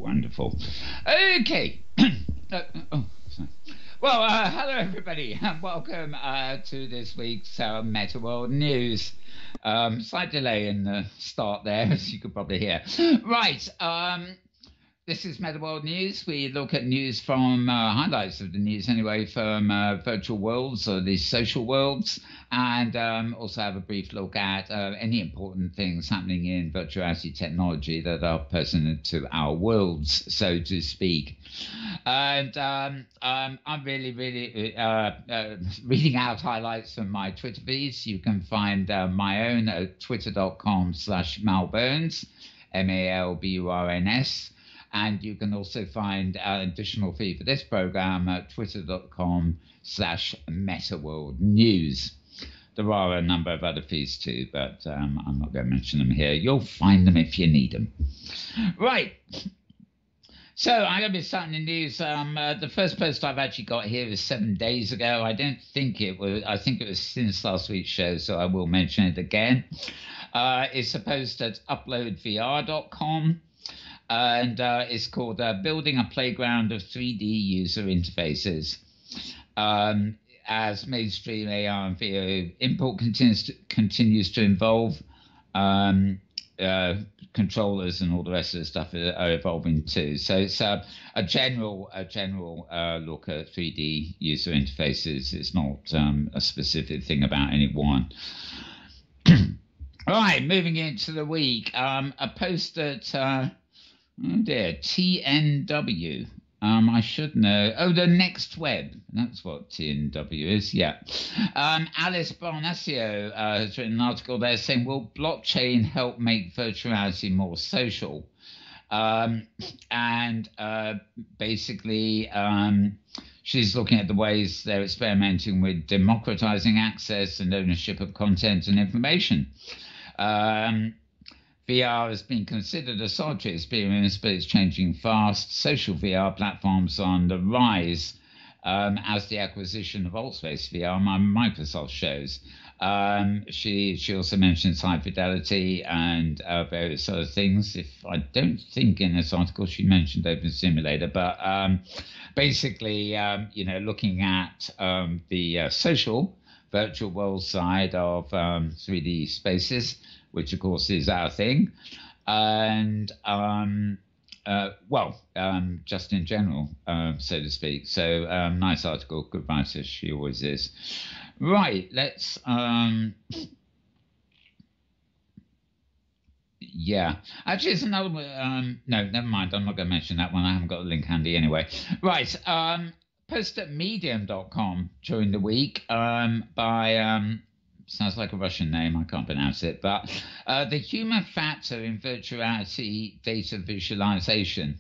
Wonderful. Okay. Sorry. Well, hello everybody, and welcome to this week's Metaworld News. Slight delay in the start there, as you could probably hear. Right. This is Metaworld News. We look at news from highlights of the news anyway from virtual worlds or these social worlds, and also have a brief look at any important things happening in virtual reality technology that are pertinent to our worlds, so to speak. And I'm really reading out highlights from my Twitter feeds. You can find my own at twitter.com/Malburns, MALBURNS. And you can also find an additional feed for this program at twitter.com/Metaworld News. There are a number of other feeds too, but I'm not going to mention them here. You'll find them if you need them. Right. So I'm going to be starting the news. The first post I've actually got here is 7 days ago. I don't think it was. I think it was since last week's show, so I will mention it again. It's a post at uploadvr.com. And it's called Building a Playground of 3D User Interfaces. As mainstream AR and VR import continues to evolve, controllers and all the rest of the stuff are evolving too. So it's a general look at 3D user interfaces. It's not a specific thing about any one. All right, moving into the week. A post at... oh dear, TNW. I should know. Oh, the Next Web. That's what TNW is, yeah. Alice Barnasio has written an article there saying, will blockchain help make virtual reality more social? Basically, she's looking at the ways they're experimenting with democratizing access and ownership of content and information. VR has been considered a solitary experience, but it's changing fast. Social VR platforms are on the rise, as the acquisition of Altspace VR by Microsoft shows. She also mentions high fidelity and various other things. I don't think in this article she mentioned Open Simulator, but basically, looking at the social virtual world side of 3D spaces, which of course is our thing, and just in general, so to speak. So nice article, good writer, she always is. Right, let's yeah, actually it's another no, never mind, I'm not going to mention that one. I haven't got the link handy anyway. Right, post at medium.com during the week by sounds like a Russian name, I can't pronounce it, but the human factor in virtual reality data visualization.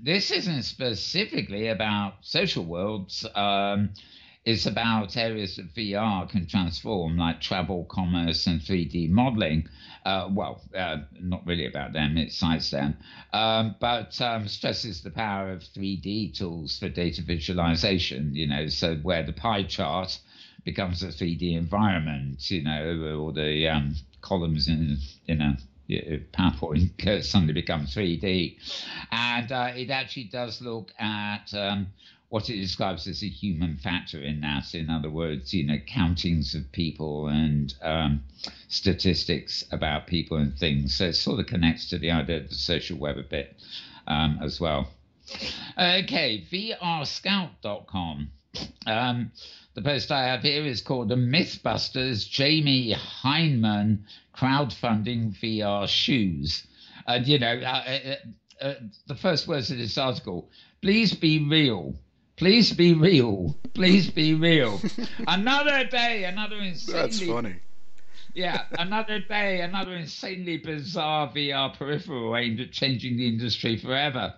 This isn't specifically about social worlds. It's about areas that VR can transform, like travel, commerce, and 3D modeling. Not really about them, it cites them, but stresses the power of 3D tools for data visualization, so where the pie chart becomes a 3D environment, or the columns in a PowerPoint suddenly become 3D. And it actually does look at what it describes as a human factor in that. In other words, countings of people and statistics about people and things. So it sort of connects to the idea of the social web a bit as well. Okay, vrscout.com. The post I have here is called The Mythbusters Jamie Heineman Crowdfunding VR Shoes. And, the first words of this article, please be real. Please be real. Please be real. Another day, another insanely... That's funny. Yeah, another day, another insanely bizarre VR peripheral aimed at changing the industry forever.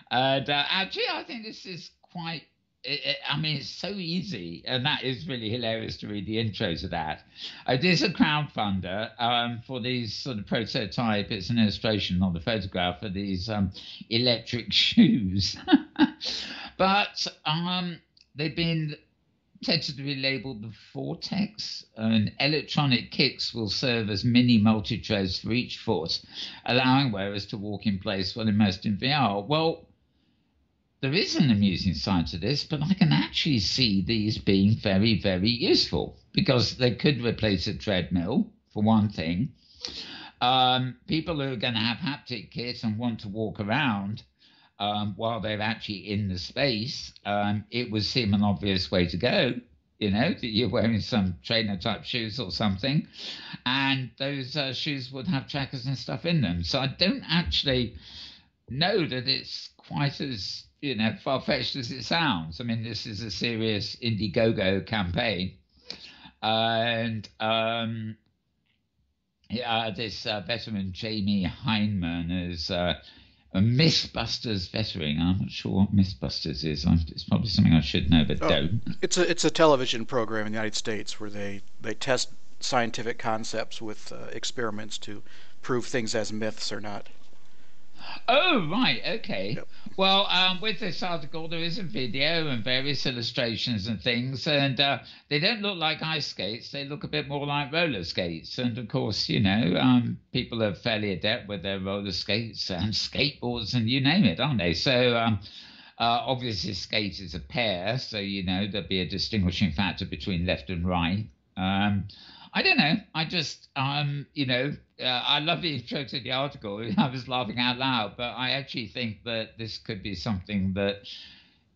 And actually, I think this is quite... it's so easy, and that is really hilarious to read the intro to that. It is a crowdfunder for these sort of prototype. It's an illustration, not a photograph, of these electric shoes. But they've been tentatively labeled the Vortex, and electronic kicks will serve as mini multi-treads for each foot, allowing wearers to walk in place while immersed in VR. Well, there is an amusing side to this, but I can actually see these being very, very useful because they could replace a treadmill, for one thing. People who are going to have haptic kits and want to walk around while they're actually in the space, it would seem an obvious way to go, that you're wearing some trainer type shoes or something, and those shoes would have trackers and stuff in them. So I don't actually know that it's quite as far-fetched as it sounds. I mean, this is a serious Indiegogo campaign, and this veteran Jamie Heineman is a Mythbusters veteran. I'm not sure what Mythbusters is. It's probably something I should know, but don't. It's a television program in the United States where they test scientific concepts with experiments to prove things as myths or not. Oh, right. Okay. Yep. Well, with this article, there is a video and various illustrations and things, and they don't look like ice skates. They look a bit more like roller skates. And of course, people are fairly adept with their roller skates and skateboards and you name it, aren't they? So obviously, skate is a pair, so there'll be a distinguishing factor between left and right. I don't know. I just, I love the intro to the article. I was laughing out loud, but I actually think that this could be something that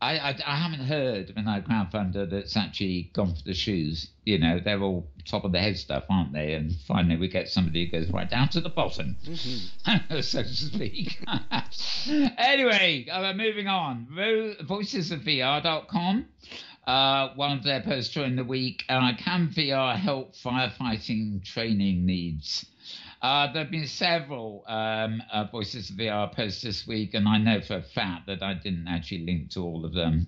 I haven't heard of an crowdfunder that's actually gone for the shoes. They're all top of the head stuff, aren't they? And finally, we get somebody who goes right down to the bottom, so to speak. Anyway, moving on. Voicesofvr.com. One of their posts during the week, can VR help firefighting training needs? There have been several Voices of VR posts this week, and I know for a fact that I didn't actually link to all of them.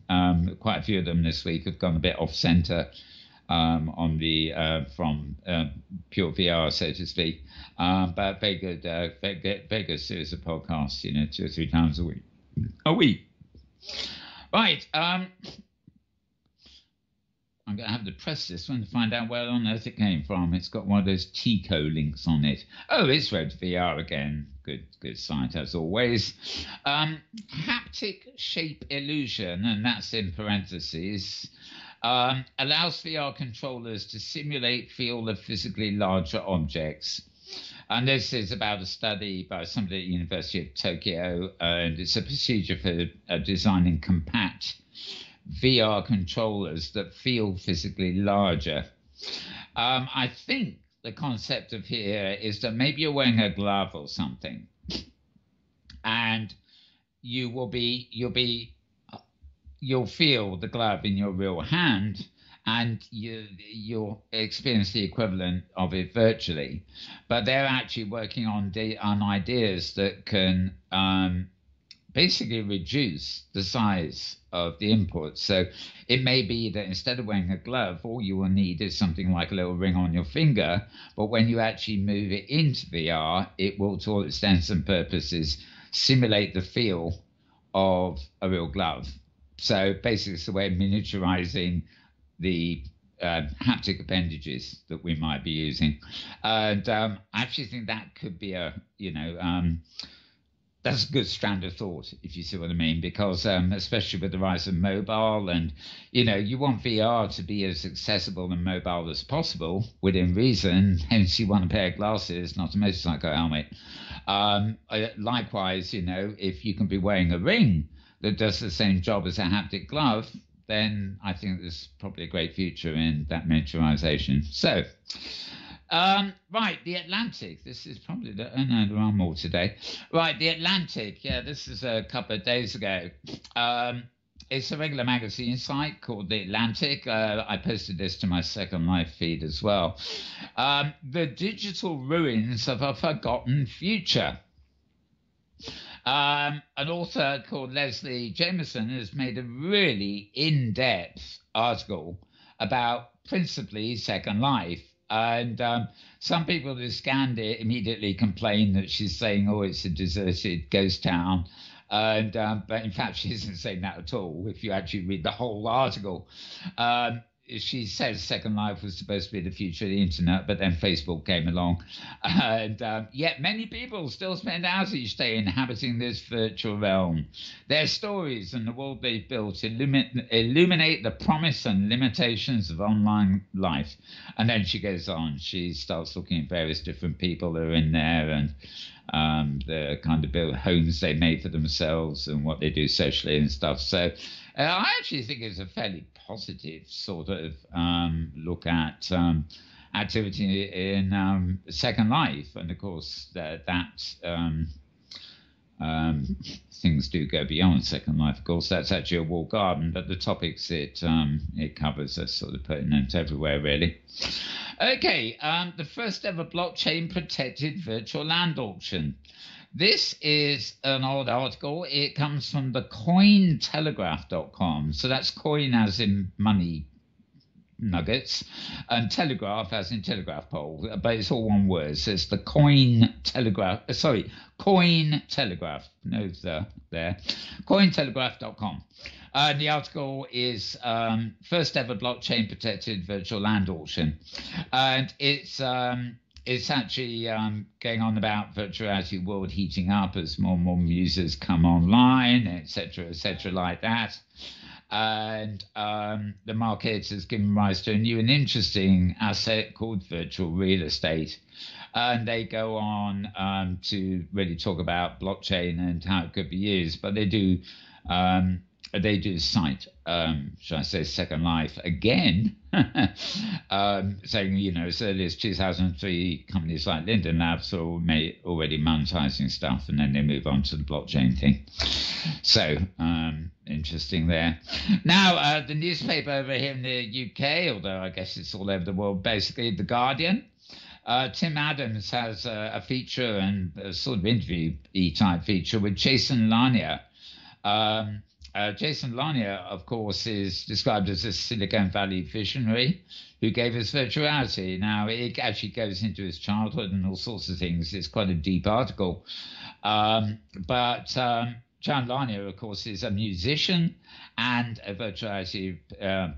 Quite a few of them this week have gone a bit off-center on the from pure VR, so to speak. But very good series of podcasts, 2 or 3 times a week. Right. I'm going to have to press this one to find out where on earth it came from. It's got one of those TICO links on it. Oh, it's Red VR again. Good site as always. Haptic shape illusion, and that's in parentheses, allows VR controllers to simulate feel of physically larger objects. And this is about a study by somebody at the University of Tokyo, and it's a procedure for designing compact VR controllers that feel physically larger. I think the concept of here is that maybe you're wearing a glove or something, and you'll feel the glove in your real hand, and you'll experience the equivalent of it virtually. But they're actually working on ideas that can basically reduce the size of the input. So it may be that instead of wearing a glove, all you will need is something like a little ring on your finger. But when you actually move it into VR, it will, to all intents and purposes, simulate the feel of a real glove. So basically, it's a way of miniaturizing the haptic appendages that we might be using. And I actually think that could be that's a good strand of thought, if you see what I mean, because especially with the rise of mobile, and you want VR to be as accessible and mobile as possible within reason. Hence, you want a pair of glasses, not a motorcycle helmet. Likewise, if you can be wearing a ring that does the same job as a haptic glove, then I think there's probably a great future in that miniaturization. So. Right, The Atlantic. This is probably there are more today. Right, The Atlantic. Yeah, this is a couple of days ago. It's a regular magazine site called The Atlantic. I posted this to my Second Life feed as well. The digital ruins of a forgotten future. An author called Leslie Jameson has made a really in-depth article about principally Second Life. And some people who scanned it immediately complain that she's saying, oh, it's a deserted ghost town. But in fact, she isn't saying that at all. If you actually read the whole article, she says Second Life was supposed to be the future of the internet, but then Facebook came along. And yet many people still spend hours each day inhabiting this virtual realm. Their stories and the world they've built illuminate the promise and limitations of online life. And then she goes on. She starts looking at various different people that are in there, and the kind of build homes they made for themselves and what they do socially and stuff. So I actually think it's a fairly positive sort of look at activity in Second Life. And of course, that things do go beyond Second Life. Of course, that's actually a walled garden, but the topics it covers are sort of pertinent everywhere, really. Okay, the first ever blockchain protected virtual land auction. This is an old article. It comes from the cointelegraph.com. So that's coin as in money nuggets, and telegraph as in telegraph pole, but it's all one word. So it's the Cointelegraph, no there, cointelegraph.com. The article is first ever blockchain protected virtual land auction, and it's actually going on about virtual reality world heating up as more and more users come online, etc., like that. And the market has given rise to a new and interesting asset called virtual real estate. And they go on to really talk about blockchain and how it could be used, but they do cite, shall I say, Second Life again, saying, as early as 2003, companies like Linden Labs are already monetizing stuff, and then they move on to the blockchain thing. So, interesting there. Now, the newspaper over here in the UK, although I guess it's all over the world, basically, The Guardian. Tim Adams has a feature and a sort of interview type feature with Jason Lanier. Jason Lanier, of course, is described as a Silicon Valley visionary who gave us virtual reality. Now, it actually goes into his childhood and all sorts of things. It's quite a deep article. But John Lanier, of course, is a musician and a virtual reality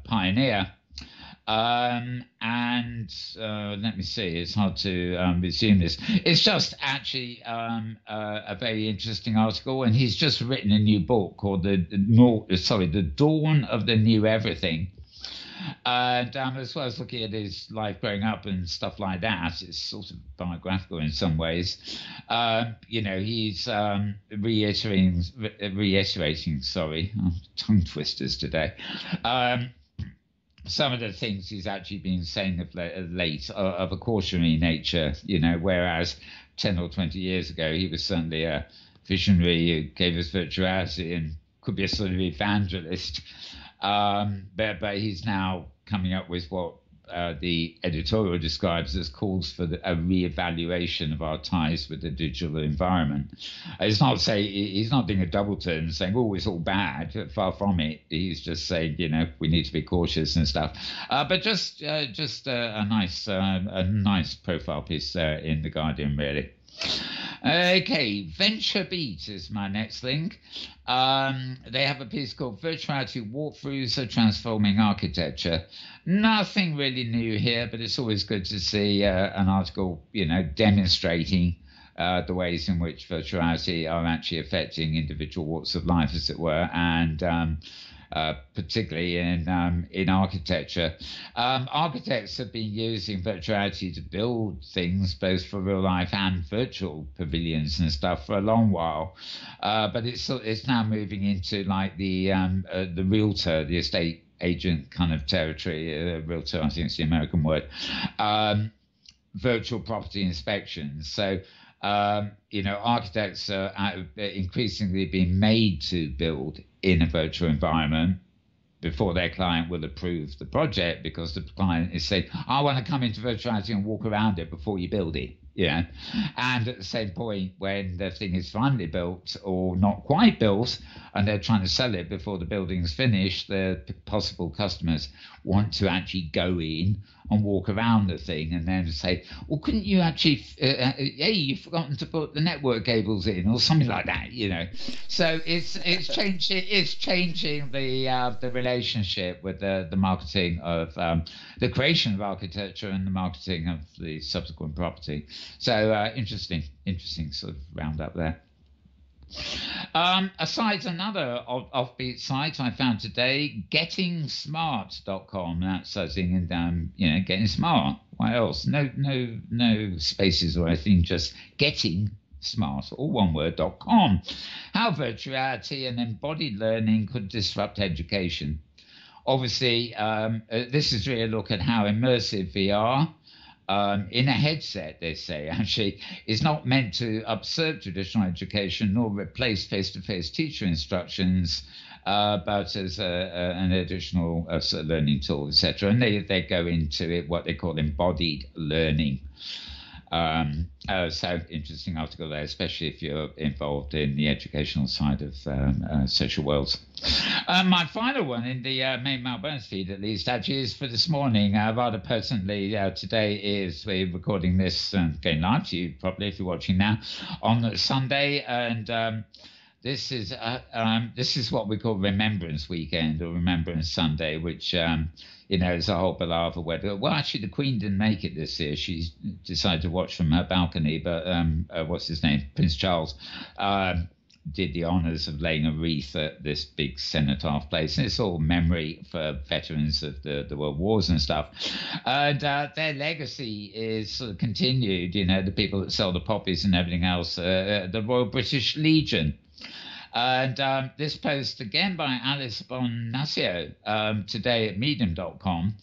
pioneer. Let me see, it's hard to resume this. It's just actually a very interesting article, and he's just written a new book called The Dawn of the New Everything. And as well as looking at his life growing up and stuff like that, it's sort of biographical in some ways. He's reiterating, tongue twisters today. Some of the things he's actually been saying of late are of a cautionary nature, whereas 10 or 20 years ago, he was certainly a visionary who gave us virtuality and could be a sort of evangelist. But he's now coming up with what the editorial describes as calls for a reevaluation of our ties with the digital environment. It's not he's not doing a double turn saying, oh, it's all bad. Far from it. He's just saying, we need to be cautious and stuff. But just a nice profile piece there in The Guardian, really. Okay, VentureBeat is my next link. They have a piece called Virtuality Walkthroughs are Transforming Architecture. Nothing really new here, but it's always good to see an article, demonstrating the ways in which virtuality are actually affecting individual walks of life, as it were, and particularly in architecture. Architects have been using virtuality to build things both for real life and virtual pavilions and stuff for a long while, but it's now moving into like the realtor, the estate agent kind of territory. Realtor, I think it's the American word. Virtual property inspections. So architects are increasingly being made to build in a virtual environment before their client will approve the project, because the client is saying, I want to come into virtuality and walk around it before you build it. you know. And at the same point, when the thing is finally built or not quite built, and they're trying to sell it before the building's finished, the possible customers want to actually go in and walk around the thing and then say, well, couldn't you actually, hey, you've forgotten to put the network cables in, or something like that, you know. So it's changing the relationship with the marketing of the creation of architecture and the marketing of the subsequent property. So interesting sort of roundup there. Aside another offbeat site I found today, gettingsmart.com. That's as in, getting smart. What else? No spaces or anything, just getting smart, all one word.com. How virtual reality and embodied learning could disrupt education. Obviously, this is really a look at how immersive VR in a headset, they say, actually, is not meant to usurp traditional education nor replace face-to-face teacher instructions, but as an additional learning tool, etc. And they go into it, what they call embodied learning. So interesting article there, especially if you're involved in the educational side of social worlds. My final one in the main Malburn's feed, at least, actually is for this morning. Rather personally, today is we're recording this going live to you probably if you're watching now on Sunday, and this is what we call Remembrance Weekend or Remembrance Sunday, which is a whole palaver whether. Well, actually, the Queen didn't make it this year. She decided to watch from her balcony, but what's his name, Prince Charles, did the honours of laying a wreath at this big cenotaph place, and it's all memory for veterans of the World Wars and stuff. And their legacy is sort of continued. The people that sell the poppies and everything else, the Royal British Legion. And this post, again by Alice Bonacio, today at medium.com,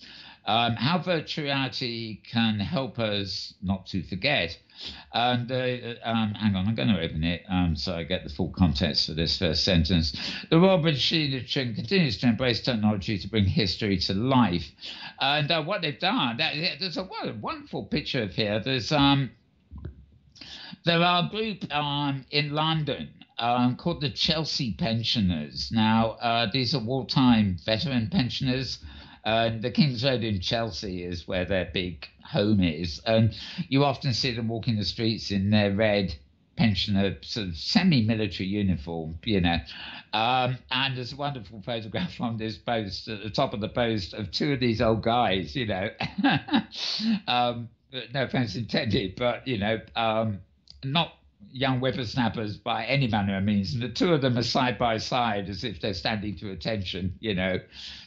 how virtual reality can help us not to forget. And hang on, I'm going to open it so I get the full context for this first sentence. The Royal British Legion continues to embrace technology to bring history to life. And what they've done, there's a wonderful picture of here. There are a group in London called the Chelsea Pensioners. Now, these are wartime veteran pensioners. The King's Road in Chelsea is where their big home is. And you often see them walking the streets in their red pensioner sort of semi-military uniform, And there's a wonderful photograph from this post at the top of the post of two of these old guys, no offense intended, but, not young whippersnappers by any manner of means. And the two of them are side by side as if they're standing to attention,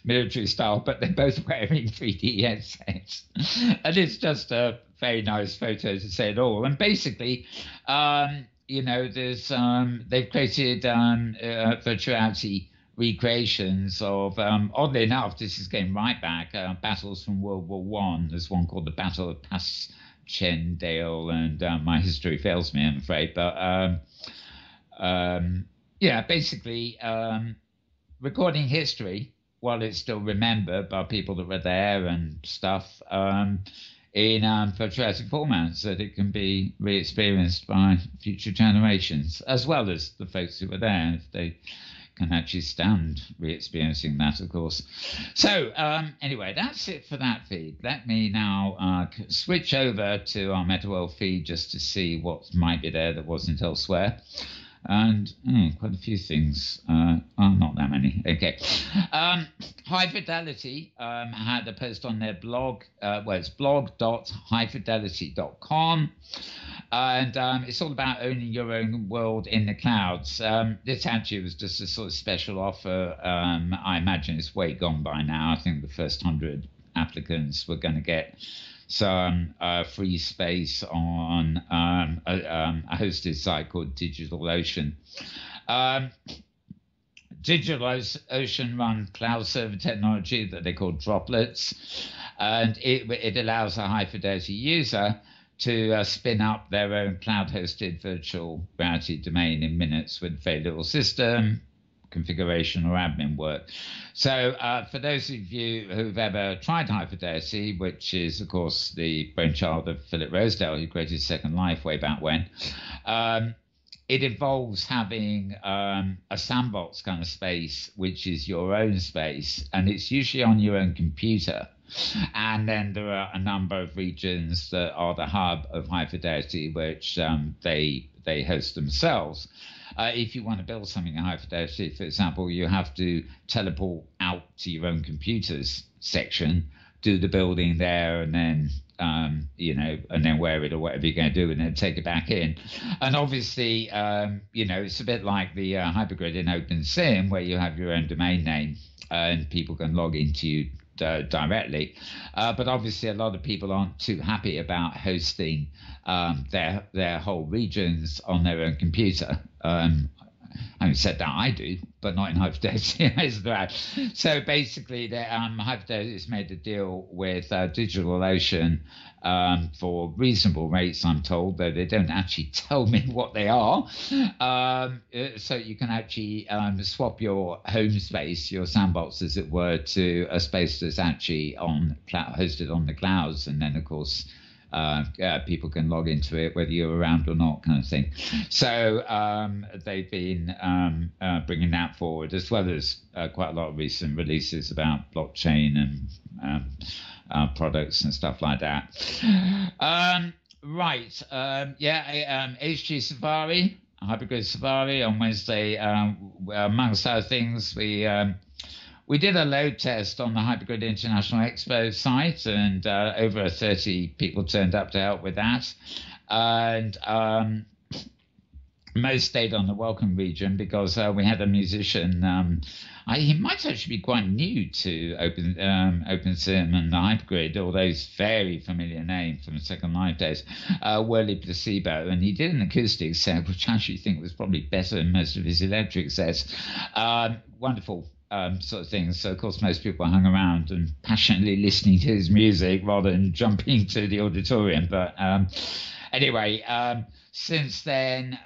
military style, but they're both wearing 3D headsets. And it's just a very nice photo to say it all. And basically, there's they've created virtuality recreations of, oddly enough, this is going right back, battles from World War One. There's one called the Battle of Passchendaele, and my history fails me, I'm afraid. But basically recording history while it's still remembered by people that were there and stuff in virtual format, so that it can be re-experienced by future generations, as well as the folks who were there, if they can actually stand re-experiencing that, of course. So anyway, that's it for that feed. Let me now switch over to our Metaworld feed just to see what might be there that wasn't elsewhere. And quite a few things. Not that many. Okay. High Fidelity had a post on their blog. It's blog.highfidelity.com. And it's all about owning your own world in the clouds. This actually was just a sort of special offer. I imagine it's way gone by now. I think the first 100 applicants were going to get some free space on a hosted site called DigitalOcean. DigitalOcean run cloud server technology that they call droplets, and it allows a high fidelity user to spin up their own cloud-hosted virtual reality domain in minutes with very little system configuration or admin work. So for those of you who've ever tried Hyperdeity, which is, of course, the brainchild of Philip Rosedale, who created Second Life way back when, it involves having a sandbox kind of space, which is your own space, and it's usually on your own computer. And then there are a number of regions that are the hub of Hyperdeity, which they host themselves. If you want to build something in Hyperdeity, for example, you have to teleport out to your own computer's section, do the building there, and then and then wear it or whatever you're going to do, and then take it back in. And obviously, it's a bit like the hypergrid in OpenSim, where you have your own domain name and people can log into you directly. But obviously, a lot of people aren't too happy about hosting their whole regions on their own computer. Having said that, I do, but not in Hyperdeity. So basically, Hyperdeity has made a deal with DigitalOcean for reasonable rates, I'm told, though they don't actually tell me what they are. So you can actually swap your home space, your sandbox, as it were, to a space that's actually hosted on the clouds, and then, of course, people can log into it whether you're around or not, kind of thing. So they've been bringing that forward, as well as quite a lot of recent releases about blockchain and products and stuff like that. HG Safari, Hypergrid Safari on Wednesday. Amongst other things, we did a load test on the Hypergrid International Expo site, and over 30 people turned up to help with that. And most stayed on the welcome region because we had a musician. He might actually be quite new to OpenSim and the Hypergrid, although he's very familiar name from Second Life days, Whirly Placebo. And he did an acoustic set, which I actually think was probably better than most of his electric sets. Wonderful. Sort of things. So, of course, most people hung around and passionately listening to his music rather than jumping to the auditorium. But anyway, since then,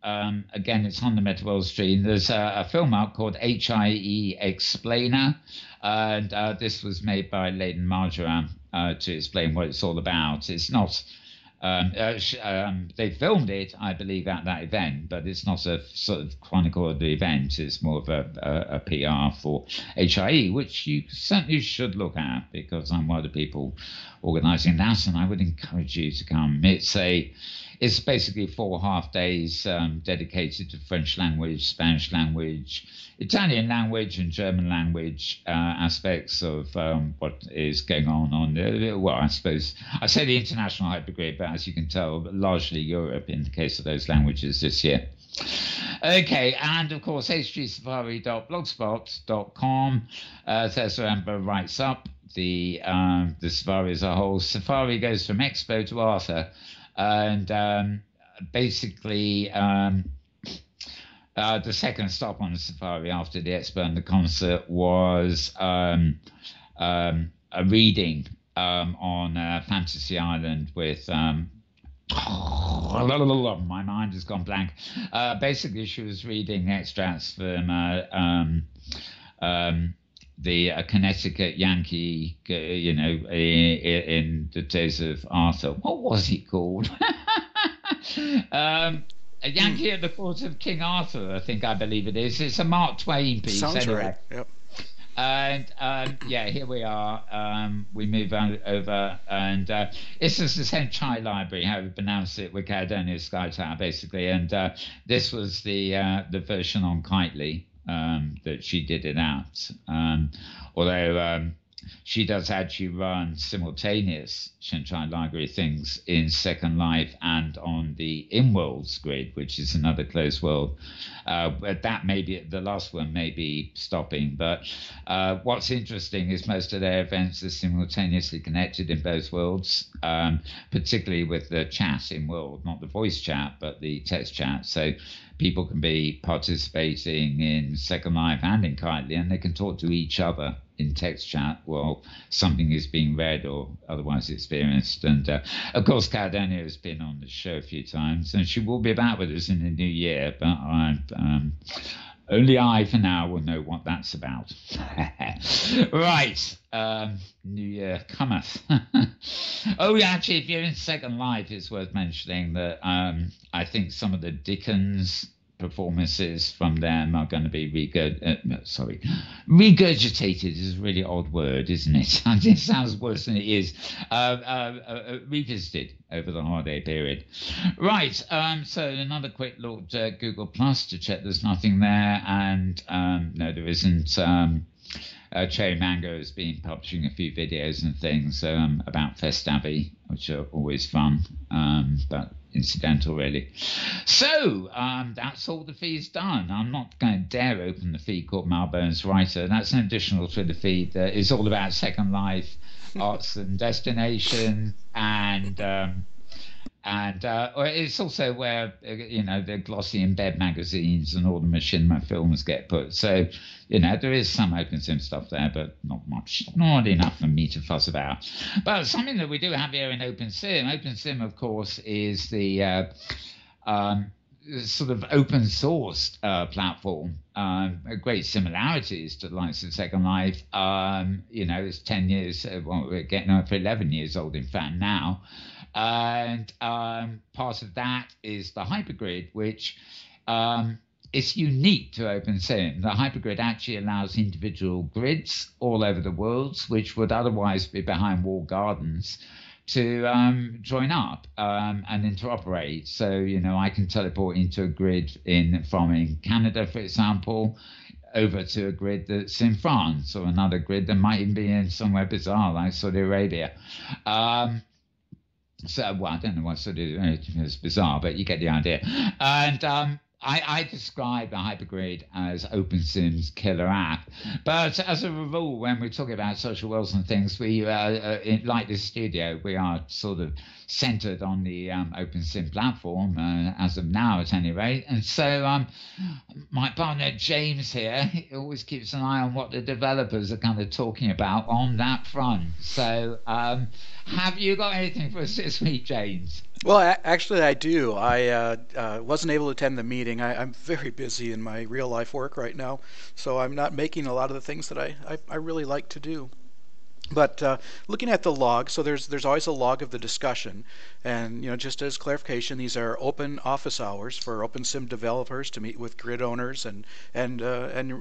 again, it's on the Metaworld stream. There's a film out called HIE Explainer, and this was made by Leighton Marjoram to explain what it's all about. It's not... they filmed it, I believe, at that event, but it's not a sort of chronicle of the event. It's more of a PR for HIE, which you certainly should look at, because I'm one of the people organising that, and I would encourage you to come. It's basically 4 half days dedicated to French language, Spanish language, Italian language, and German language aspects of what is going on well, I suppose I say the international hypergrid, but as you can tell, largely Europe in the case of those languages this year. Okay, and of course, hgsafari.blogspot.com. Tessa Amber writes up the Safari as a whole. Safari goes from Expo to Arthur. And basically, the second stop on the Safari after the Expo and the concert was a reading on Fantasy Island with... my mind has gone blank. Basically, she was reading extracts from... the Connecticut Yankee, in the days of Arthur. What was he called? A Yankee at the court of King Arthur, I believe it is. It's a Mark Twain piece. Sounds anyway. right. Yep. And here we are. We move on over, and this is the St. Chai Library, how we pronounce it, with Caledonia Sky Tower, basically. And this was the version on Kitely. That she did it at, although she does actually run simultaneous Shenchai Library things in Second Life and on the InWorlds grid, which is another closed world. But that may be, the last one may be stopping. But what's interesting is most of their events are simultaneously connected in both worlds, particularly with the chat in world, not the voice chat, but the text chat. So people can be participating in Second Life and in Kitely, and they can talk to each other in text chat while something is being read or otherwise experienced. And of course, Caledonia has been on the show a few times, and she will be back with us in the new year. But Only I, for now, will know what that's about. Right. New Year cometh. Oh, yeah, actually, if you're in Second Life, it's worth mentioning that I think some of the Dickens performances from them are going to be regurgitated is a really odd word, isn't it? It sounds worse than it is. Revisited over the holiday period. Right, so another quick look at Google Plus to check there's nothing there, and no, there isn't. Cherry Mango has been publishing a few videos and things about Festavi, which are always fun, but incidental, really. So that's all the feed's done. I'm not going to dare open the feed called Malbone's Writer. That's an additional Twitter feed that is all about Second Life, arts and destination, and it's also where the glossy embed magazines and all the machinima films get put. So there is some OpenSim stuff there, but not much, not enough for me to fuss about. But something that we do have here in OpenSim, of course, is the sort of open source platform. Great similarities to the likes of Second Life. It's 10 years. Well, we're getting on for 11 years old, in fact, now. And part of that is the hypergrid, which is unique to OpenSim. The hypergrid actually allows individual grids all over the world, which would otherwise be behind walled gardens, to join up and interoperate. So, I can teleport into a grid from Canada, for example, over to a grid that's in France, or another grid that might even be in somewhere bizarre like Saudi Arabia. So, well, I don't know what it's bizarre, but you get the idea. And I describe a hypergrid as OpenSim's killer app. But as a rule, when we're talking about social worlds and things, we, like this studio, we are sort of centered on the OpenSim platform, as of now at any rate. And so my partner James here, he always keeps an eye on what the developers are kind of talking about on that front. So have you got anything for us this week, James? Well, actually, I do. I wasn't able to attend the meeting. I'm very busy in my real life work right now, so I'm not making a lot of the things that I really like to do. But looking at the log, so there's always a log of the discussion, and just as clarification, these are open office hours for OpenSim developers to meet with grid owners and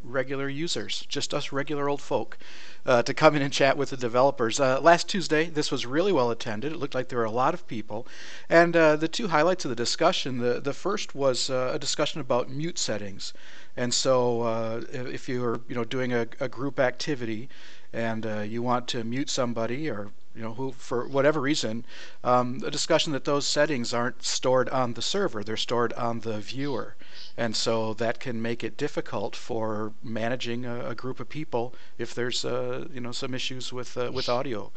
regular users, just us regular old folk, to come in and chat with the developers. Last Tuesday, this was really well attended. It looked like there were a lot of people, and the two highlights of the discussion. The first was a discussion about mute settings, and so if you're doing a group activity, and you want to mute somebody, or who for whatever reason, a discussion that those settings aren't stored on the server, they're stored on the viewer, and so that can make it difficult for managing a group of people if there's some issues with audio.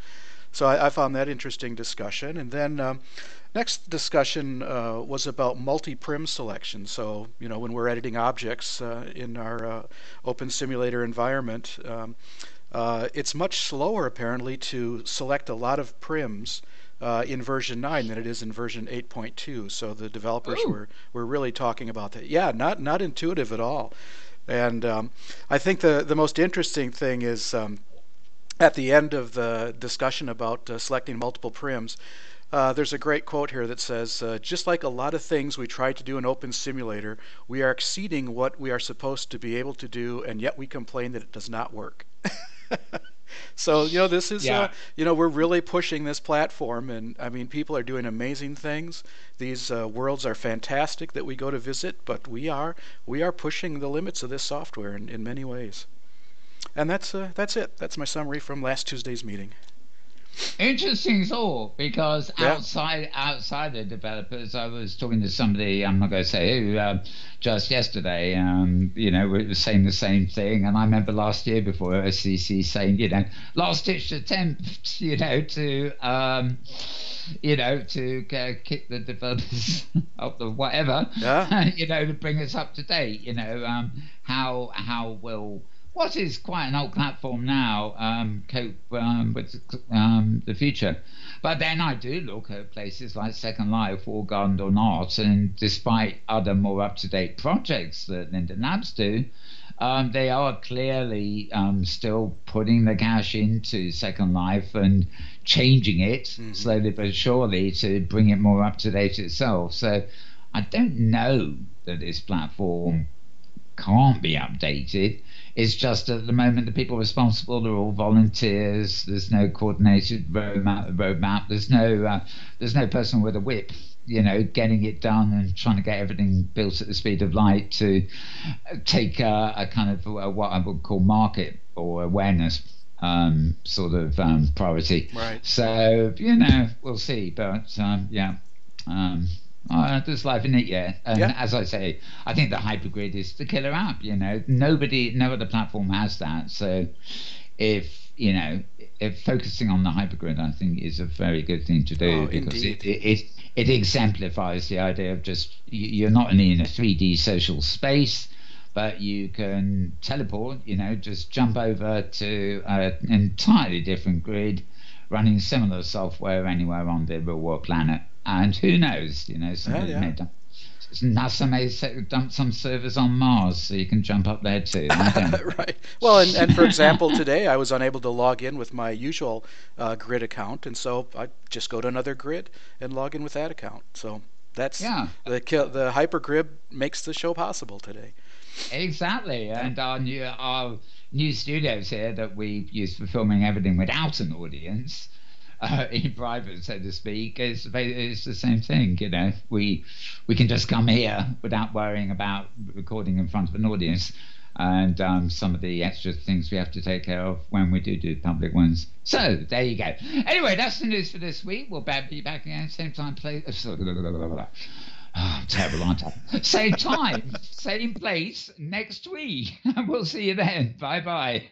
So I found that interesting discussion. And then next discussion was about multi-prim selection. So when we're editing objects in our Open Simulator environment, it's much slower, apparently, to select a lot of prims in version 9 than it is in version 8.2. So the developers were really talking about that. Yeah, not intuitive at all. And I think the most interesting thing is at the end of the discussion about selecting multiple prims, there's a great quote here that says, just like a lot of things we try to do in Open Simulator, we are exceeding what we are supposed to be able to do, and yet we complain that it does not work. So this is we're really pushing this platform, and I mean, people are doing amazing things. These worlds are fantastic that we go to visit, but we are pushing the limits of this software in many ways. And that's it. That's my summary from last Tuesday's meeting. Interesting thought, because outside the developers, I was talking to somebody, I'm not going to say who, just yesterday, we were saying the same thing, and I remember last year before OSCC saying, last ditch attempt, to kick the developers up the whatever, to bring us up to date, how will what is quite an old platform now, cope with the future. But then I do look at places like Second Life, War Garden or not, and despite other more up-to-date projects that Linden Labs do, they are clearly still putting the cash into Second Life and changing it slowly but surely to bring it more up to date itself. So I don't know that this platform can't be updated. It's just at the moment the people responsible are all volunteers. There's no coordinated roadmap. There's no person with a whip, getting it done and trying to get everything built at the speed of light to take a kind of what I would call market or awareness sort of priority. Right. So we'll see. But yeah. There's life in it, yeah. And as I say, I think the hypergrid is the killer app. No other platform has that. So if focusing on the hypergrid, I think is a very good thing to do, because it exemplifies the idea of just you're not only in a 3D social space, but you can teleport. Just jump over to an entirely different grid, running similar software anywhere on the real world planet. And who knows, NASA may dump some servers on Mars so you can jump up there too. Right. Well, and for example, today I was unable to log in with my usual grid account, and so I just go to another grid and log in with that account. So that's the hypergrid makes the show possible today. Exactly. And our new studios here that we use for filming everything without an audience, in private, so to speak, it's the same thing. We can just come here without worrying about recording in front of an audience, and some of the extra things we have to take care of when we do public ones. So there you go. Anyway, that's the news for this week. We'll be back again, same time, place. I'm terrible, aren't I? Same time, same place next week. We'll see you then. Bye bye.